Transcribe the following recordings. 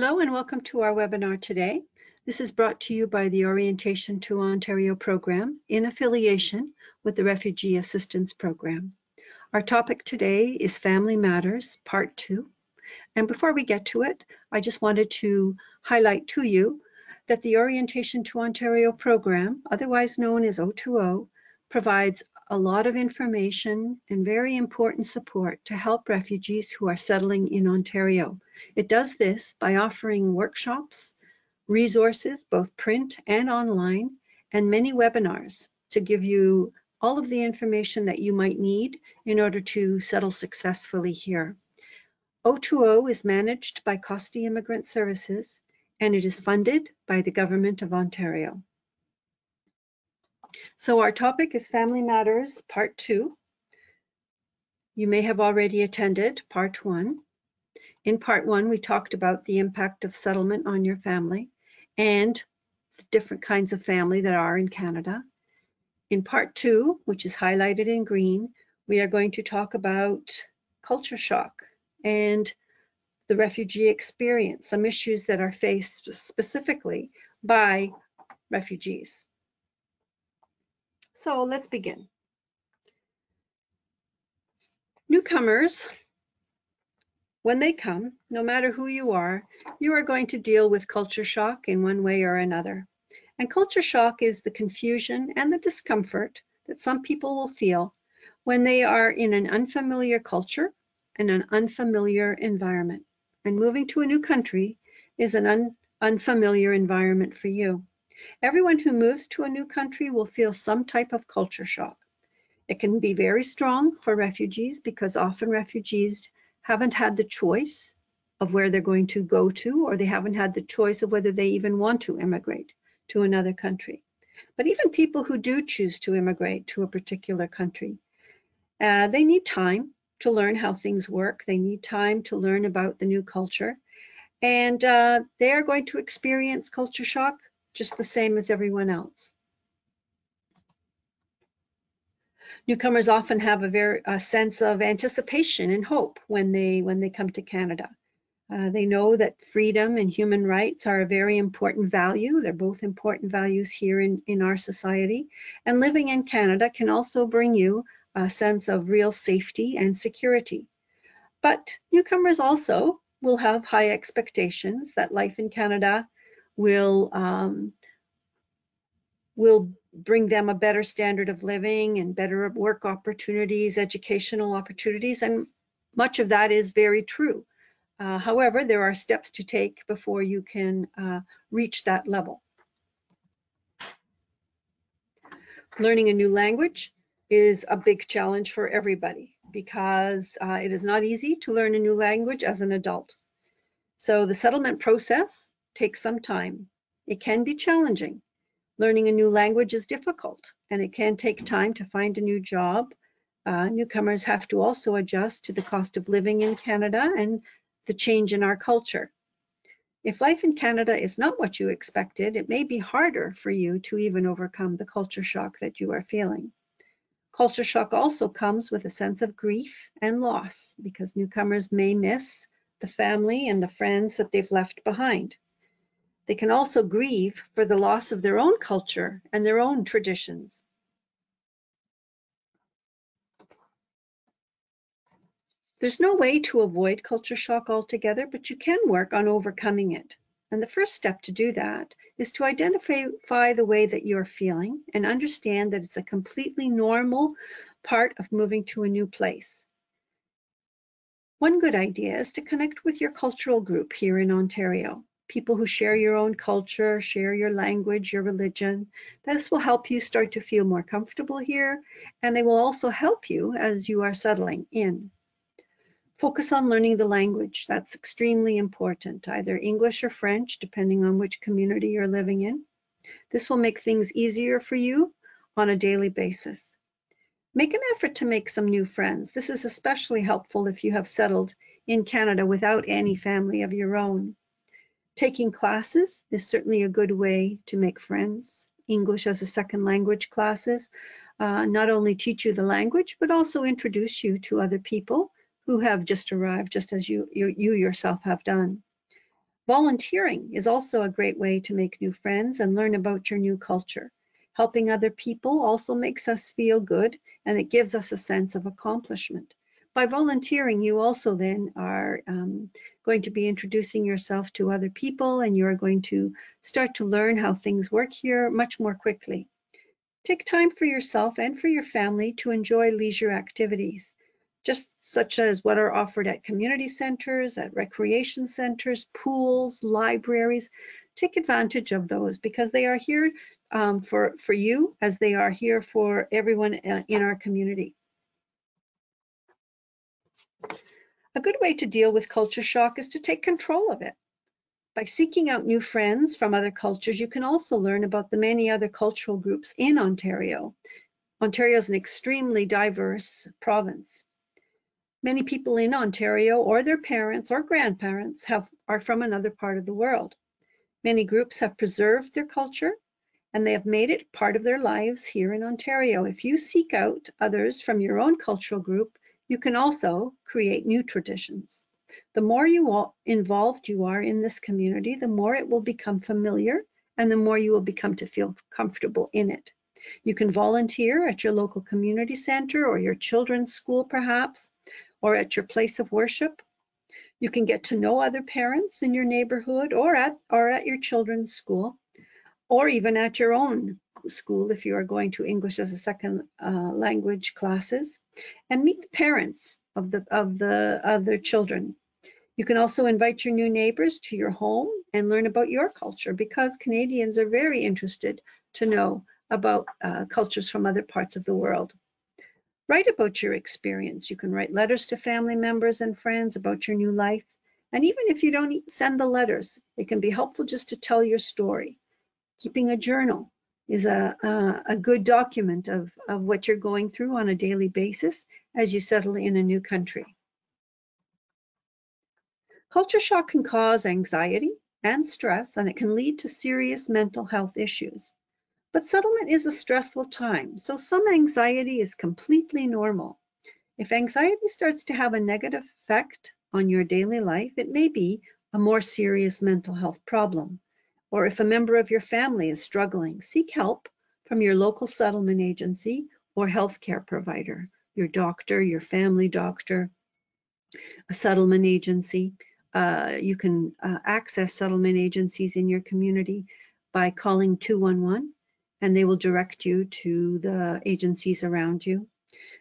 Hello and welcome to our webinar today. This is brought to you by the Orientation to Ontario program in affiliation with the Refugee Assistance Program. Our topic today is Family Matters, Part 2. And before we get to it, I just wanted to highlight to you that the Orientation to Ontario program, otherwise known as O2O, provides a lot of information and very important support to help refugees who are settling in Ontario. It does this by offering workshops, resources, both print and online, and many webinars to give you all of the information that you might need in order to settle successfully here. O2O is managed by Costi Immigrant Services, and it is funded by the Government of Ontario. So our topic is Family Matters, Part 2. You may have already attended Part 1. In Part 1, we talked about the impact of settlement on your family and the different kinds of family that are in Canada. In Part 2, which is highlighted in green, we are going to talk about culture shock and the refugee experience, some issues that are faced specifically by refugees. So let's begin. Newcomers, when they come, no matter who you are going to deal with culture shock in one way or another. And culture shock is the confusion and the discomfort that some people will feel when they are in an unfamiliar culture and an unfamiliar environment. And moving to a new country is an unfamiliar environment for you. Everyone who moves to a new country will feel some type of culture shock. It can be very strong for refugees because often refugees haven't had the choice of where they're going to go to, or they haven't had the choice of whether they even want to immigrate to another country. But even people who do choose to immigrate to a particular country, they need time to learn how things work. They need time to learn about the new culture. And they are going to experience culture shock just the same as everyone else. Newcomers often have a sense of anticipation and hope when they come to Canada. They know that freedom and human rights are a very important value. They're both important values here in our society. And living in Canada can also bring you a sense of real safety and security. But newcomers also will have high expectations that life in Canada will bring them a better standard of living and better work opportunities, educational opportunities, and much of that is very true. However, there are steps to take before you can reach that level. Learning a new language is a big challenge for everybody because it is not easy to learn a new language as an adult. So the settlement process takes some time. It can be challenging. Learning a new language is difficult, and it can take time to find a new job. Newcomers have to also adjust to the cost of living in Canada and the change in our culture. If life in Canada is not what you expected, it may be harder for you to even overcome the culture shock that you are feeling. Culture shock also comes with a sense of grief and loss because newcomers may miss the family and the friends that they've left behind. They can also grieve for the loss of their own culture and their own traditions. There's no way to avoid culture shock altogether, but you can work on overcoming it. And the first step to do that is to identify the way that you're feeling and understand that it's a completely normal part of moving to a new place. One good idea is to connect with your cultural group here in Ontario. People who share your own culture, share your language, your religion. This will help you start to feel more comfortable here, and they will also help you as you are settling in. Focus on learning the language. That's extremely important, either English or French, depending on which community you're living in. This will make things easier for you on a daily basis. Make an effort to make some new friends. This is especially helpful if you have settled in Canada without any family of your own. Taking classes is certainly a good way to make friends. English as a second language classes not only teach you the language, but also introduce you to other people who have just arrived, just as you yourself have done. Volunteering is also a great way to make new friends and learn about your new culture. Helping other people also makes us feel good, and it gives us a sense of accomplishment. By volunteering, you also then are going to be introducing yourself to other people, and you're going to start to learn how things work here much more quickly. Take time for yourself and for your family to enjoy leisure activities, just such as what are offered at community centers, at recreation centers, pools, libraries. Take advantage of those because they are here for you as they are here for everyone in our community. A good way to deal with culture shock is to take control of it. By seeking out new friends from other cultures, you can also learn about the many other cultural groups in Ontario. Ontario is an extremely diverse province. Many people in Ontario or their parents or grandparents are from another part of the world. Many groups have preserved their culture and they have made it part of their lives here in Ontario. If you seek out others from your own cultural group, you can also create new traditions. The more involved you are in this community, the more it will become familiar and the more you will become to feel comfortable in it. You can volunteer at your local community center or your children's school perhaps, or at your place of worship. You can get to know other parents in your neighborhood or at your children's school, or even at your own school if you are going to English as a second language classes, and meet the parents of their children. You can also invite your new neighbors to your home and learn about your culture because Canadians are very interested to know about cultures from other parts of the world. Write about your experience. You can write letters to family members and friends about your new life. And even if you don't send the letters, it can be helpful just to tell your story. Keeping a journal is a good document of what you're going through on a daily basis as you settle in a new country. Culture shock can cause anxiety and stress, and it can lead to serious mental health issues. But settlement is a stressful time, so some anxiety is completely normal. If anxiety starts to have a negative effect on your daily life, it may be a more serious mental health problem. Or if a member of your family is struggling, seek help from your local settlement agency or healthcare provider, your doctor, your family doctor, a settlement agency. You can access settlement agencies in your community by calling 211, and they will direct you to the agencies around you.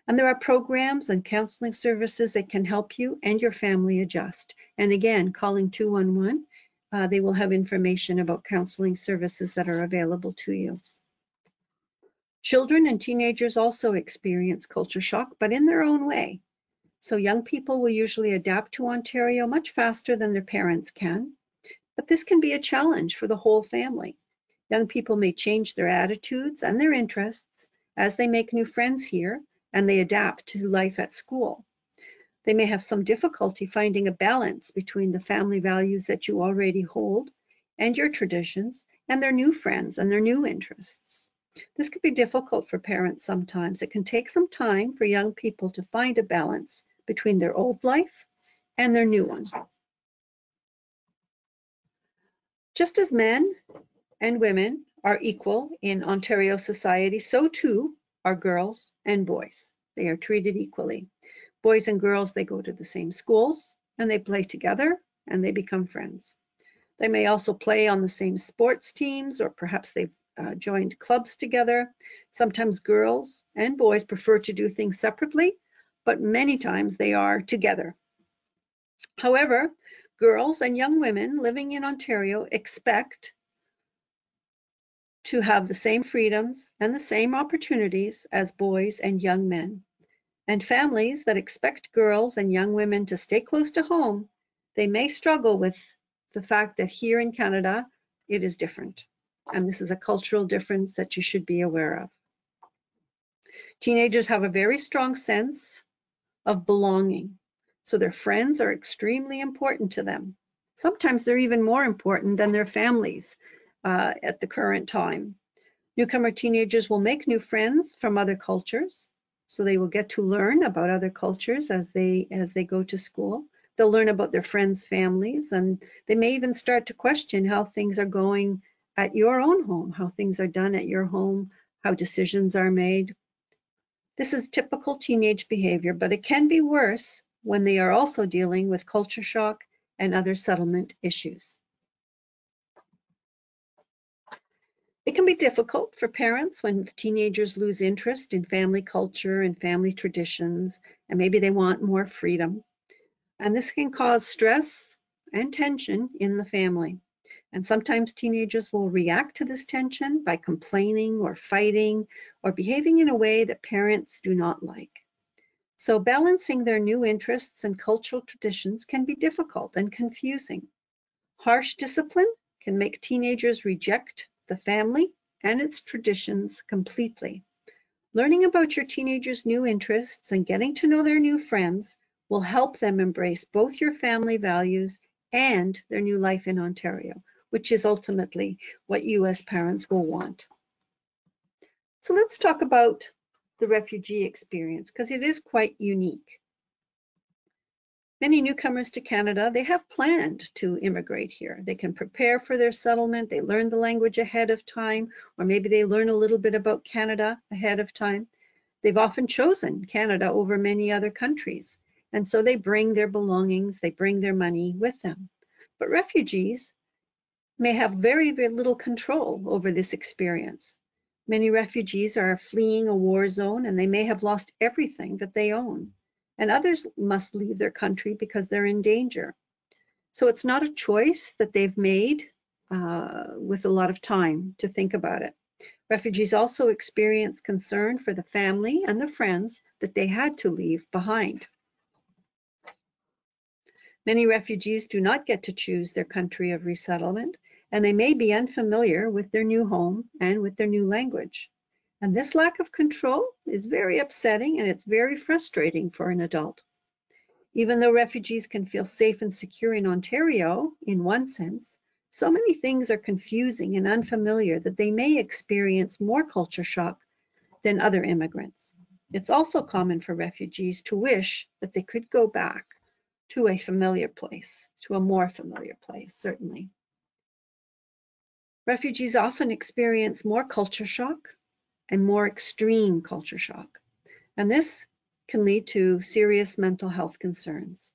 And there are programs and counseling services that can help you and your family adjust. And again, calling 211, they will have information about counseling services that are available to you. Children and teenagers also experience culture shock, but in their own way. So young people will usually adapt to Ontario much faster than their parents can, but this can be a challenge for the whole family. Young people may change their attitudes and their interests as they make new friends here and they adapt to life at school. They may have some difficulty finding a balance between the family values that you already hold and your traditions and their new friends and their new interests. This can be difficult for parents sometimes. It can take some time for young people to find a balance between their old life and their new one. Just as men and women are equal in Ontario society, so too are girls and boys. They are treated equally. Boys and girls, they go to the same schools and they play together and they become friends. They may also play on the same sports teams, or perhaps they've joined clubs together. Sometimes girls and boys prefer to do things separately, but many times they are together. However, girls and young women living in Ontario expect to have the same freedoms and the same opportunities as boys and young men. And families that expect girls and young women to stay close to home, they may struggle with the fact that here in Canada, it is different. And this is a cultural difference that you should be aware of. Teenagers have a very strong sense of belonging. So their friends are extremely important to them. Sometimes they're even more important than their families at the current time. Newcomer teenagers will make new friends from other cultures. So they will get to learn about other cultures as they go to school. They'll learn about their friends' families, and they may even start to question how things are going at your own home, how things are done at your home, how decisions are made. This is typical teenage behavior, but it can be worse when they are also dealing with culture shock and other settlement issues. It can be difficult for parents when teenagers lose interest in family culture and family traditions, and maybe they want more freedom. And this can cause stress and tension in the family. And sometimes teenagers will react to this tension by complaining or fighting or behaving in a way that parents do not like. So balancing their new interests and cultural traditions can be difficult and confusing. Harsh discipline can make teenagers reject the family and its traditions completely. Learning about your teenagers' new interests and getting to know their new friends will help them embrace both your family values and their new life in Ontario, which is ultimately what you as parents will want. So let's talk about the refugee experience, because it is quite unique. Many newcomers to Canada, they have planned to immigrate here. They can prepare for their settlement, they learn the language ahead of time, or maybe they learn a little bit about Canada ahead of time. They've often chosen Canada over many other countries, and so they bring their belongings, they bring their money with them. But refugees may have very, very little control over this experience. Many refugees are fleeing a war zone and they may have lost everything that they own. And others must leave their country because they're in danger. So it's not a choice that they've made with a lot of time to think about it. Refugees also experience concern for the family and the friends that they had to leave behind. Many refugees do not get to choose their country of resettlement, and they may be unfamiliar with their new home and with their new language. And this lack of control is very upsetting and it's very frustrating for an adult. Even though refugees can feel safe and secure in Ontario, in one sense, so many things are confusing and unfamiliar that they may experience more culture shock than other immigrants. It's also common for refugees to wish that they could go back to a familiar place, to a more familiar place, certainly. Refugees often experience more culture shock and more extreme culture shock, and this can lead to serious mental health concerns.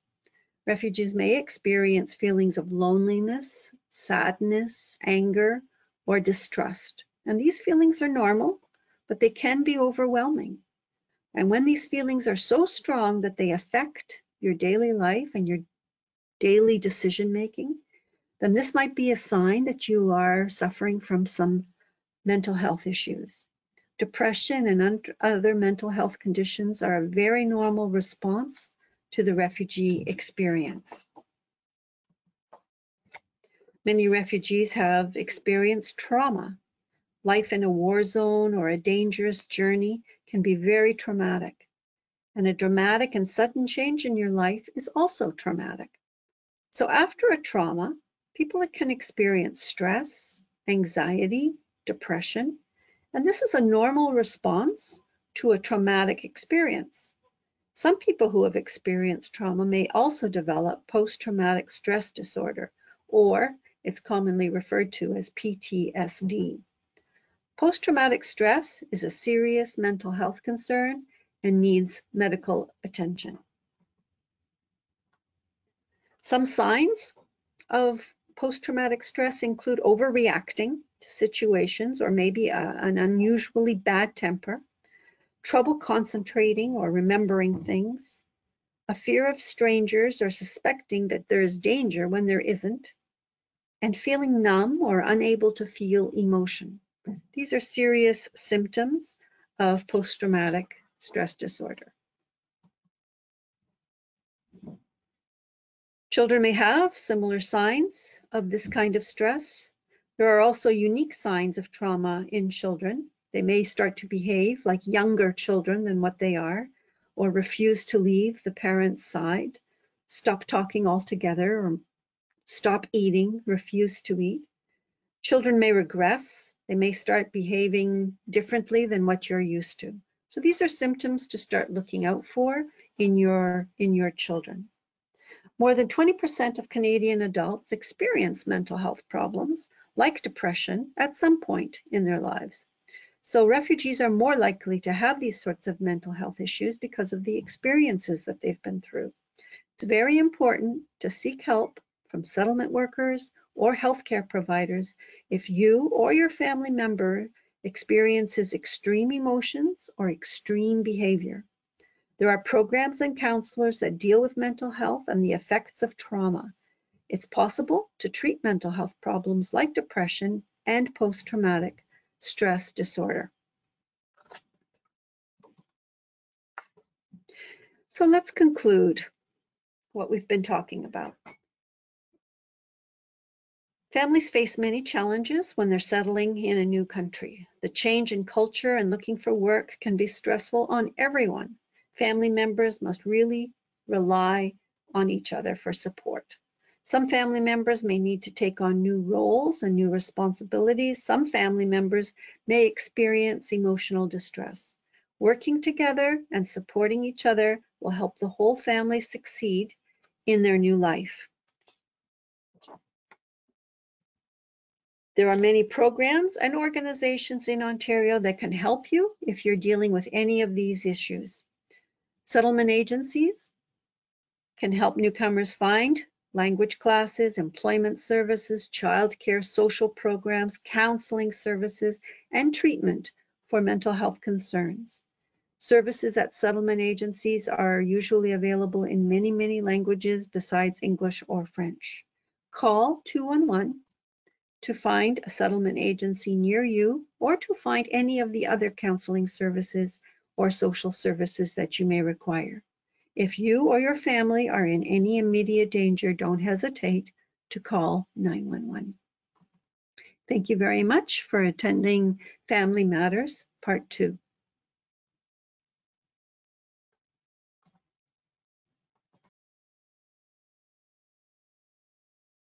Refugees may experience feelings of loneliness, sadness, anger, or distrust, and these feelings are normal, but they can be overwhelming. And when these feelings are so strong that they affect your daily life and your daily decision making, then this might be a sign that you are suffering from some mental health issues. Depression and other mental health conditions are a very normal response to the refugee experience. Many refugees have experienced trauma. Life in a war zone or a dangerous journey can be very traumatic. And a dramatic and sudden change in your life is also traumatic. So after a trauma, people can experience stress, anxiety, depression, and this is a normal response to a traumatic experience. Some people who have experienced trauma may also develop post-traumatic stress disorder, or it's commonly referred to as PTSD. Post-traumatic stress is a serious mental health concern and needs medical attention. Some signs of post-traumatic stress include overreacting to situations or maybe an unusually bad temper, trouble concentrating or remembering things, a fear of strangers or suspecting that there is danger when there isn't, and feeling numb or unable to feel emotion. These are serious symptoms of post-traumatic stress disorder. Children may have similar signs of this kind of stress. There are also unique signs of trauma in children. They may start to behave like younger children than what they are, or refuse to leave the parent's side, stop talking altogether, or stop eating, refuse to eat. Children may regress. They may start behaving differently than what you're used to. So these are symptoms to start looking out for in your children. More than 20% of Canadian adults experience mental health problems, like depression, at some point in their lives. So refugees are more likely to have these sorts of mental health issues because of the experiences that they've been through. It's very important to seek help from settlement workers or healthcare providers if you or your family member experiences extreme emotions or extreme behavior. There are programs and counselors that deal with mental health and the effects of trauma. It's possible to treat mental health problems like depression and post-traumatic stress disorder. So let's conclude what we've been talking about. Families face many challenges when they're settling in a new country. The change in culture and looking for work can be stressful on everyone. Family members must really rely on each other for support. Some family members may need to take on new roles and new responsibilities. Some family members may experience emotional distress. Working together and supporting each other will help the whole family succeed in their new life. There are many programs and organizations in Ontario that can help you if you're dealing with any of these issues. Settlement agencies can help newcomers find language classes, employment services, childcare, social programs, counseling services, and treatment for mental health concerns. Services at settlement agencies are usually available in many languages besides English or French. Call 211 to find a settlement agency near you or to find any of the other counseling services or social services that you may require. If you or your family are in any immediate danger, don't hesitate to call 911. Thank you very much for attending Family Matters Part 2.